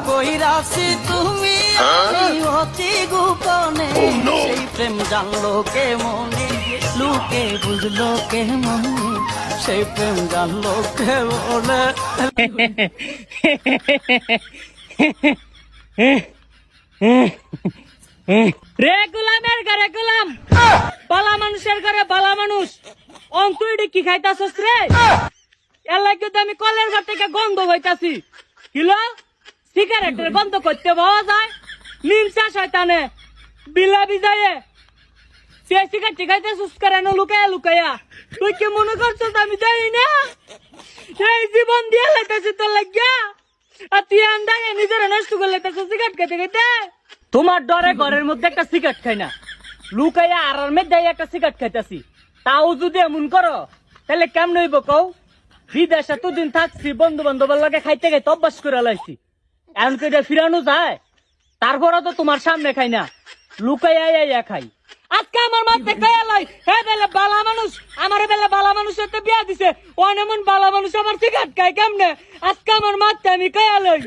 কইরাছি তুমি অতি গোপনে সেই প্রেম জানলো কে মনে লোকে বুঝলো কে মনে সেই প্রেম জানলো কে বলে রে গোলামের ঘরে গোলাম বালা মানুষের ঘরে বালা মানুষ তুই কি খাইতাছস রে এর লাগে তো আমি কলের ঘর থেকে গন্ধ হইতাছি কিলো সিগারেটের গন্ধ করতে পাওয়া যায় নিমসা শয়তানে বিলা বিজায়ে সে সিগারেট খাইতেছস কেন লুকায়া লুকায়া তুই কি মনে করছস আমি জানি না এই জীবন দিয়ে লাইতাছি তোর লাগিয়া আর তুই আন্দাজে নিজের নষ্ট করে লাইতাছস সিগারেট খেতে খেতে তোমার ডরে ঘরের মধ্যে একটা সিগারেট খাই না লুকাইয়া আর মধ্যে একটা সিগারেট খাইতাছি তাও যদি এমন করো তাহলে কেমন হইব কও বিদেশে এতদিন থাকছি বন্ধু বান্ধবের লগে খাইতে খাইতে অভ্যাস করে লাইছি এখন কি এটা ফিরানো যায় তারপরে তো তোমার সামনে খাই না লুকাইয়া খাই আজকে আমার মাঝে খাইয়া লাই হ্যাঁ বেলে বালা মানুষ আমার বেলে বালা মানুষের তো বিয়া দিছে ওন এমন বালা মানুষ আমার সিগারেট খাই কেমনে আজকে আমার মাঝে আমি খাইয়া লাই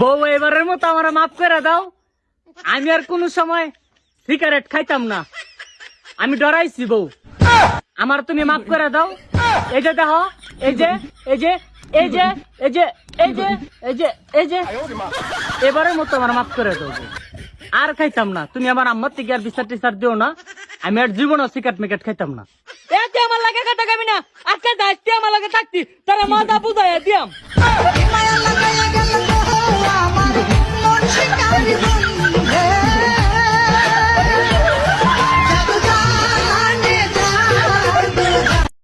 বউ এবারের মতো আমার মাফ করে দাও আমি আর কোন সময় সিগারেট খাইতাম না আমি ডরাইছি বউ আমার তুমি মাফ করে দাও এই যে দেখো এই যে এই যে এই যে এই যে এই যে এই যে এই যে এবারের মতো আমার মাফ করে দাও আর খাইতাম না তুমি আমার আম্মার থেকে আর বিচার টিচার দিও না আমি আর জীবনও সিগারেট মিকেট খাইতাম না এতে আমার লাগে কথা খাবি না আজকে দায়িত্ব আমার লাগে থাকতি তারা মাথা বুঝাইয়া দিয়াম